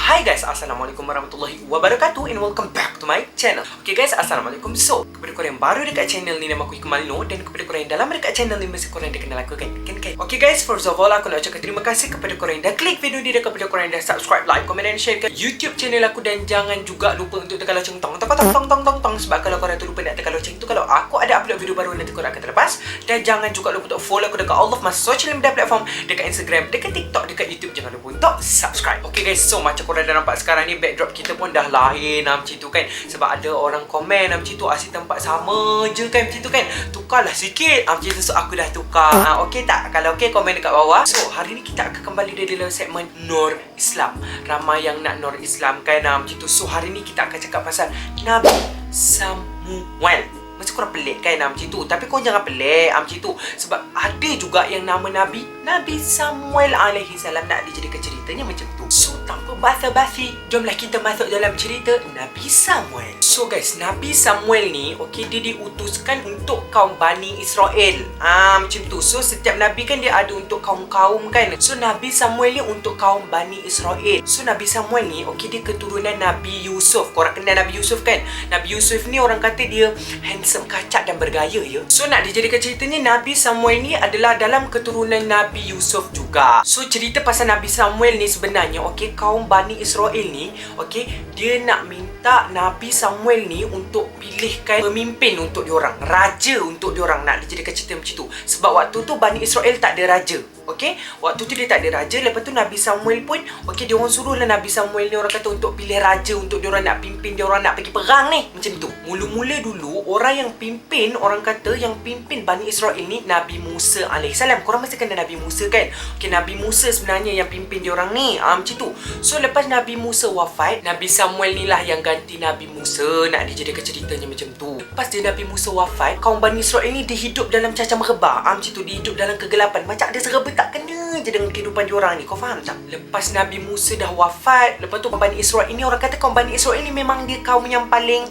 Hai guys, Assalamualaikum warahmatullahi wabarakatuh and welcome back to my channel. Okay guys, Assalamualaikum. So, kepada korang yang baru dekat channel ni, nama aku Hikmal Noor. Dan kepada korang yang dah lama dekat channel ni, mesti korang dah kenal aku kan? Okay guys, first of all, aku nak ucapkan terima kasih kepada korang yang dah klik video ni, dan kepada korang yang dah subscribe, like, comment dan share ke YouTube channel aku. Dan jangan juga lupa untuk tekan lonceng tong. Sebab kalau korang tu lupa nak tekan lonceng tu, kalau aku ada upload video baru, nanti korang akan terlepas. Dan jangan juga lupa untuk follow aku dekat all of my social media platform, dekat Instagram, dekat TikTok, dekat YouTube. Jangan lupa untuk subscribe. Okay guys, so macam korang dah nampak sekarang ni, backdrop kita pun dah lain macam tu kan. Sebab ada orang komen macam tu, asyik tempat sama je kan, macam tu kan. Tukarlah sikit macam tu. So aku dah tukar. Okay tak? Kalau okay, komen dekat bawah. So hari ni kita akan kembali dari dalam segmen Noor Islam. Ramai yang nak Noor Islam kan, macam tu. So hari ni kita akan cakap pasal Nabi Samuel. Macam korang pelik kan macam tu. Tapi korang jangan pelik macam tu. Sebab ada juga yang nama Nabi Samuel alaihi salam. Nak dijadikan ceritanya macam tu. So tanpa basa-basi, jomlah kita masuk dalam cerita Nabi Samuel. So guys, Nabi Samuel ni, okay, dia diutuskan untuk kaum Bani Israel. Macam tu. So setiap Nabi kan dia ada untuk kaum-kaum kan. So Nabi Samuel ni untuk kaum Bani Israel. So Nabi Samuel ni, okay, dia keturunan Nabi Yusuf. Korang kenal Nabi Yusuf kan? Nabi Yusuf ni orang kata dia handsome, kacak dan bergaya ya. So nak dijadikan ceritanya, Nabi Samuel ni adalah dalam keturunan Nabi Yusuf juga. So cerita pasal Nabi Samuel ni sebenarnya, okay, kaum Bani Israel ni, okay, dia nak minta Nabi Samuel ni untuk pilihkan pemimpin untuk diorang, raja untuk diorang. Nak dijadikan cerita macam tu. Sebab waktu tu Bani Israel tak ada raja. Okay, waktu tu dia tak ada raja. Lepas tu Nabi Samuel pun, okay, diorang suruhlah Nabi Samuel ni, orang kata, untuk pilih raja untuk diorang nak pimpin, diorang nak pergi perang ni. Macam tu. Mula-mula dulu, orang yang pimpin, orang kata yang pimpin Bani Israel ni Nabi Musa alaihissalam. Korang mesti kenal Nabi Musa kan? Okay, Nabi Musa sebenarnya yang pimpin diorang ni. Macam tu. So lepas Nabi Musa wafat, Nabi Samuel ni lah yang ganti Nabi Musa. Nak dijadikan ceritanya macam tu. Lepas dia Nabi Musa wafat, kaum Bani Israel ni dihidup dalam cacam rebah. Macam tu. Dihidup dalam kegelapan. Macam ada serba tak kena je dengan kehidupan diorang ni. Kau faham tak? Lepas Nabi Musa dah wafat, lepas tu Bani Israel ini, orang kata kaum Bani Israel ni memang dia kaum yang paling,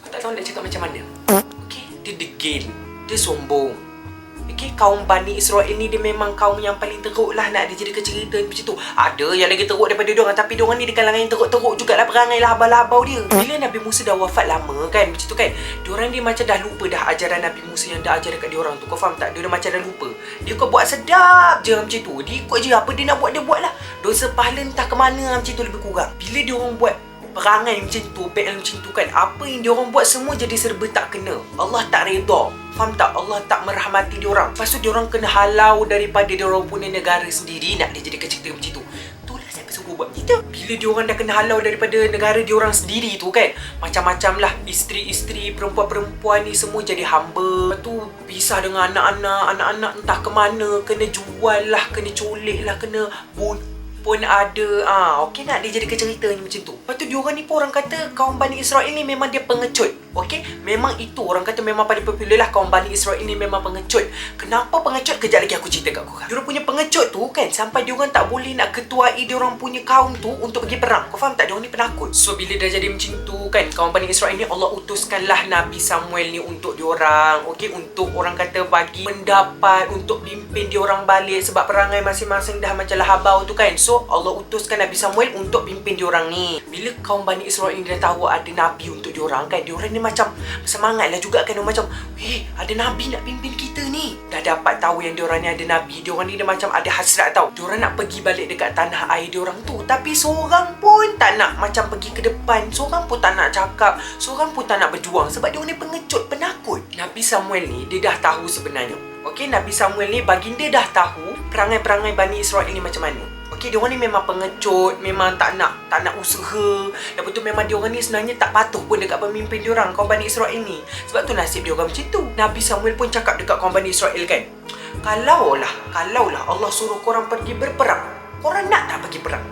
aku tak tahu nak cakap macam mana. Okay, dia degil, dia sombong. Okay, kaum Bani Israel ni dia memang kaum yang paling teruk lah. Nak dijadikan cerita macam tu. Ada yang lagi teruk daripada diorang, tapi diorang ni di kalangan yang teruk-teruk jugalah perangai lah, habau-habau dia. Bila Nabi Musa dah wafat lama kan, macam tu kan, diorang dia macam dah lupa dah ajaran Nabi Musa yang dah ajar dekat diorang tu. Kau faham tak? Dia dah macam dah lupa. Dia kau buat sedap je macam tu. Dia ikut je apa dia nak buat, dia buat lah. Dosa pahala entah ke mana macam tu lebih kurang. Bila diorang buat perangai macam tu, background macam tu kan, apa yang diorang buat semua jadi serba tak kena. Allah tak redha. Faham tak? Allah tak merahmati diorang. Lepas tu diorang kena halau daripada diorang punya negara sendiri. Nak dijadikan cerita macam tu. Itulah siapa suruh buat macam tu. Bila diorang dah kena halau daripada negara diorang sendiri tu kan, macam-macam lah. Isteri-isteri, perempuan-perempuan ni semua jadi hamba. Lepas tu pisah dengan anak-anak entah ke mana. Kena jual lah, kena colek lah, kena pun ada. Okay, nak dijadikan cerita ni macam tu. Lepas tu diorang ni pun, orang kata kaum Bani Israel ni memang dia pengecut. Okay, memang itu orang kata memang paling popular lah. Kaum Bani Israel ni memang pengecut. Kenapa pengecut? Kejap lagi aku cerita kat korang. Diorang punya pengecut tu kan, sampai diorang tak boleh nak ketuai diorang punya kaum tu untuk pergi perang. Kau faham tak? Diorang ni penakut. So bila dah jadi macam tu kan, kaum Bani Israel ni, Allah utuskanlah Nabi Samuel ni untuk diorang. Okay, untuk orang kata bagi pendapat, untuk pimpin diorang balik. Sebab perangai masing-masing dah macam lah habau tu kan. So Allah utuskan Nabi Samuel untuk pimpin diorang ni. Bila kaum Bani Israel ni dah tahu ada Nabi untuk diorang kan, diorang ni macam semangat lah juga kan. Macam, ada Nabi nak pimpin kita ni. Dah dapat tahu yang diorang ni ada Nabi, diorang ni dah macam ada hasrat tau. Diorang nak pergi balik dekat tanah air diorang tu. Tapi seorang pun tak nak macam pergi ke depan. Seorang pun tak nak cakap. Seorang pun tak nak berjuang. Sebab diorang ni pengecut, penakut. Nabi Samuel ni, dia dah tahu sebenarnya. Okay, Nabi Samuel ni, baginda dah tahu perangai-perangai Bani Israel ni macam mana. Okay, diorang ni memang pengecut, memang tak nak usaha. Lepas tu memang diorang ni sebenarnya tak patuh pun dekat pemimpin diorang, kaum Bani Israel ni. Sebab tu nasib diorang macam tu. Nabi Samuel pun cakap dekat kaum Bani Israel kan, Kalaulah Allah suruh korang pergi berperang, korang nak tak pergi perang?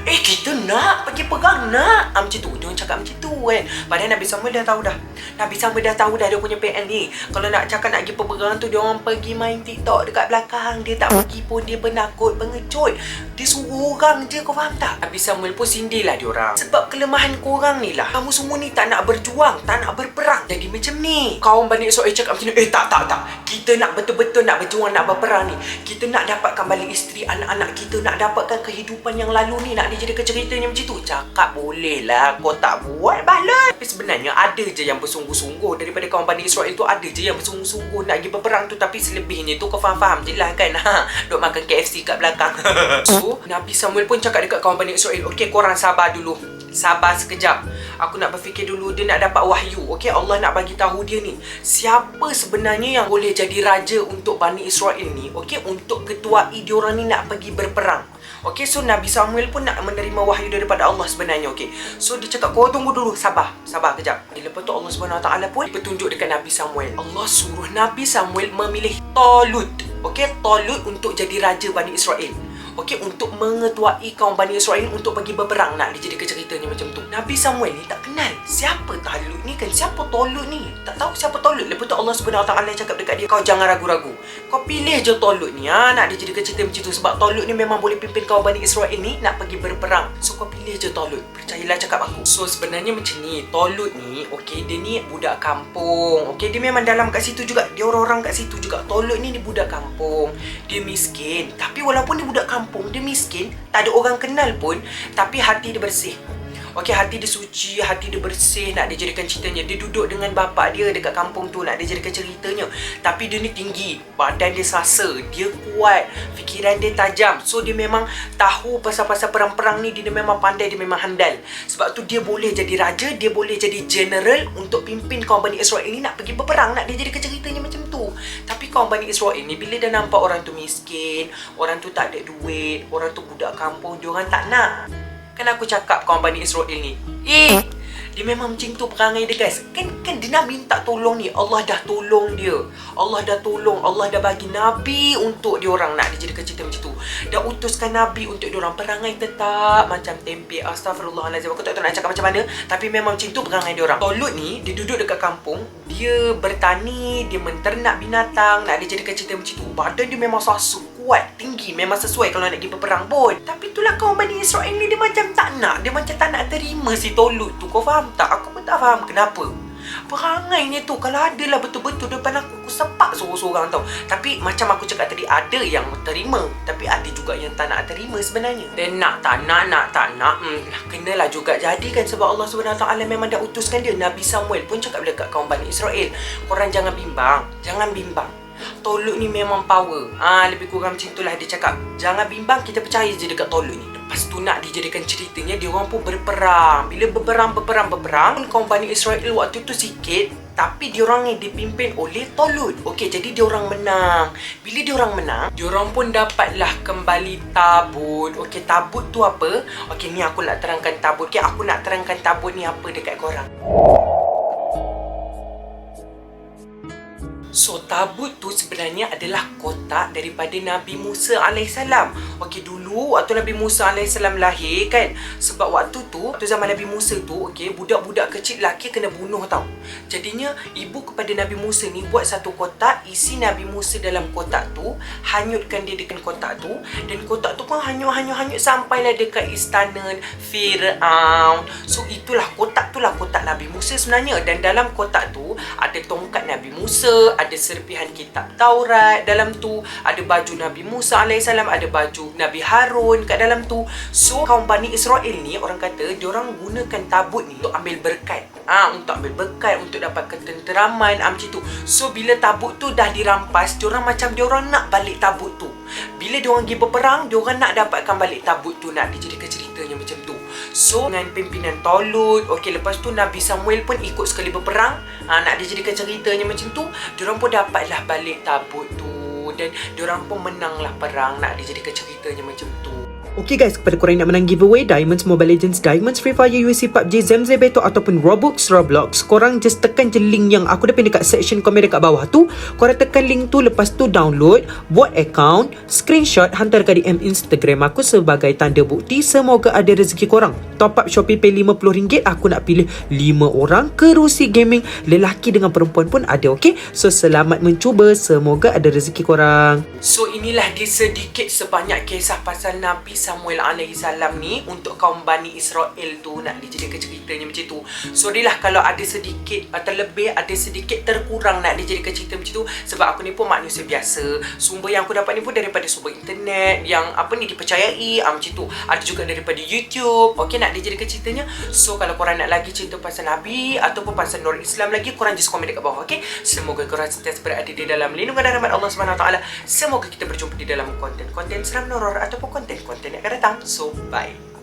Kita nak pergi perang, nak. Macam tu. Diorang cakap macam tu kan. Padahal Nabi Samuel dah tahu dah. Nabi Samuel dah tahu dah dia punya PN ni. Kalau nak cakap nak pergi peperangan tu, dia orang pergi main TikTok dekat belakang. Dia tak pergi pun, dia penakut, pengecut. Dia suruh orang je, kau faham tak? Nabi Samuel pun sindir lah diorang. Sebab kelemahan korang ni lah, kamu semua ni tak nak berjuang, tak nak berperang. Jadi macam ni. Kaum Bani Israel cakap macam ni, tak. Kita nak betul-betul nak berjuang, nak berperang ni. Kita nak dapatkan balik isteri, anak-anak kita, nak dapatkan kehidupan yang lalu ni, nak dijadikan ceritanya macam tu. Cakap boleh lah, kau tak buat balas. Tapi sebenarnya ada je yang bersungguh-sungguh. Daripada kaum Bani Israel tu ada je yang bersungguh-sungguh nak pergi berperang tu. Tapi selebihnya tu kau faham-faham je lah kan. Duk makan KFC kat belakang. So Nabi Samuel pun cakap dekat kaum Bani Israel, okey, korang sabar dulu. Sabar sekejap. Aku nak berfikir dulu, dia nak dapat wahyu. Okey, Allah nak bagi tahu dia ni siapa sebenarnya yang boleh jadi raja untuk Bani Israel ni. Okey, untuk ketuai diorang ni nak pergi berperang. Okey, so Nabi Samuel pun nak menerima wahyu daripada Allah sebenarnya. Okey, so dia cakap, kau tunggu dulu, sabar kejap. Lepas tu Allah Subhanahu Wa Taala pun petunjuk dekat Nabi Samuel. Allah suruh Nabi Samuel memilih Talut. Okey, Talut untuk jadi raja Bani Israel. Okey, untuk mengetuai kaum Bani Israel untuk pergi berperang. Nak dijadikan ceritanya macam tu. Nabi Samuel ni tak kenal siapa Talut ni kan, siapa Talut ni. Tak tahu siapa Talut. Lepas tu Allah Subhanahu Wa Taala cakap dekat dia, kau jangan ragu-ragu. Kau pilih je Talut ni. Nak dijadikan cerita macam tu. Sebab Talut ni memang boleh pimpin kaum Bani Israel ni nak pergi berperang. So kau pilih je Talut. Percayalah cakap aku. So sebenarnya macam ni. Talut ni, okey, dia ni budak kampung. Okey, dia memang dalam kat situ juga. Dia orang-orang kat situ juga. Talut ni dia budak kampung. Dia miskin. Tapi walaupun dia budak kampung, dia miskin, tak ada orang kenal pun, tapi hati dia bersih. Okey, hati dia suci, hati dia bersih, nak dijadikan ceritanya. Dia duduk dengan bapak dia dekat kampung tu, nak dijadikan ceritanya. Tapi dia ni tinggi, badan dia sasa, dia kuat, fikiran dia tajam. So dia memang tahu pasal-pasal perang-perang ni, dia memang pandai, dia memang handal. Sebab tu dia boleh jadi raja, dia boleh jadi general untuk pimpin kaum Bani Israel ni nak pergi berperang, nak dijadikan ceritanya macam tu. Tapi kaum Bani Israel ni bila dah nampak orang tu miskin, orang tu tak ada duit, orang tu budak kampung, dia orang tak nak. Kan aku cakap kaum Bani Israel ni, dia memang macam tu perangai dia, guys. Kan dia nak minta tolong ni, Allah dah tolong dia. Allah dah tolong, Allah dah bagi Nabi untuk dia orang nak dijadikan cerita macam tu. Dah utuskan Nabi untuk dia orang. Perangai tetap macam tempe. Astaghfirullahalazim. Aku tak tahu nak cakap macam mana, tapi memang macam tu perangai dia orang. Talut ni, dia duduk dekat kampung, dia bertani, dia menternak binatang, nak dijadikan cerita macam tu. Badan dia memang sasu, kuat, tinggi, memang sesuai kalau nak pergi berperang pun. Tapi itulah kaum Bani Israel ni, dia macam tak nak. Dia macam tak nak terima si Talut tu. Kau faham tak? Aku pun tak faham kenapa. Perangainya tu, kalau adalah betul-betul depan aku sepak sorang-sorang tau. Tapi macam aku cakap tadi, ada yang terima, tapi ada juga yang tak nak terima sebenarnya. Dan nak tak nak, kenalah juga jadi kan. Sebab Allah SWT memang dah utuskan dia. Nabi Samuel pun cakap dekat kaum Bani Israel, korang jangan bimbang. Talut ni memang power. Lebih kurang macam itulah dia cakap. Jangan bimbang, kita percaya je dekat Talut ni. Lepas tu nak dijadikan ceritanya, dia orang pun berperang. Bila berperang, kaum Bani Israel waktu tu sikit, tapi dia orang ni dipimpin oleh Talut. Okey, jadi dia orang menang. Bila dia orang menang, dia orang pun dapatlah kembali tabut. Okey, tabut tu apa? Okey, ni aku nak terangkan tabut. Okey, aku nak terangkan tabut ni apa dekat korang. So, tabut tu sebenarnya adalah kotak daripada Nabi Musa AS. Okey, dulu waktu Nabi Musa AS lahir kan, sebab waktu zaman Nabi Musa tu, okey, budak-budak kecil lelaki kena bunuh tau. Jadinya ibu kepada Nabi Musa ni buat satu kotak, isi Nabi Musa dalam kotak tu, hanyutkan dia dengan kotak tu, dan kotak tu pun hanyut sampailah dekat istana Firaun. So itulah kotak Nabi Musa sebenarnya. Dan dalam kotak tu ada tongkat Nabi Musa, ada serpihan kitab Taurat dalam tu, ada baju Nabi Musa AS, ada baju Nabi Harun kat dalam tu. So kaum Bani Israel ni, orang kata diorang gunakan tabut ni untuk ambil berkat. Untuk dapat ketenteraman macam tu. So bila tabut tu dah dirampas, diorang nak balik tabut tu. Bila diorang pergi berperang, diorang nak dapatkan balik tabut tu, nak dijadikan ceritanya macam tu. So dengan pimpinan Talut, okey, lepas tu Nabi Samuel pun ikut sekali berperang, nak dijadikan ceritanya macam tu. Diorang pun dapatlah balik tabut tu, dan diorang pun menanglah perang, nak dijadikan ceritanya macam tu. Okay guys, kepada korang yang nak menang giveaway Diamonds Mobile Legends, Diamonds Free Fire, UC PUBG, Zemze Beto ataupun Roblox, korang just tekan je link yang aku dah pin dekat section komen dekat bawah tu. Korang tekan link tu, lepas tu download, buat account, screenshot, hantar ke DM Instagram aku sebagai tanda bukti. Semoga ada rezeki korang. Top up Shopee Pay RM50, aku nak pilih 5 orang kerusi gaming, lelaki dengan perempuan pun ada, okay? So selamat mencuba, semoga ada rezeki korang. So inilah dia sedikit sebanyak kisah pasal Nabi Samuel alaihi salam ni untuk kaum Bani Israel tu, nak dijadikan ceritanya macam tu. Sorry lah kalau ada sedikit terlebih, ada sedikit terkurang nak dijadikan cerita macam tu, sebab aku ni pun manusia biasa. Sumber yang aku dapat ni pun daripada sumber internet yang dipercayai, macam tu. Ada juga daripada YouTube, okay, nak dijadikan ceritanya. So kalau korang nak lagi cerita pasal Nabi ataupun pasal Nur Islam lagi, korang just komen dekat bawah, okay? Semoga korang sentiasa berada di dalam lindungan dan rahmat Allah SWT. Semoga kita berjumpa di dalam konten-konten seram horor ataupun konten-konten yang akan datang. So bye.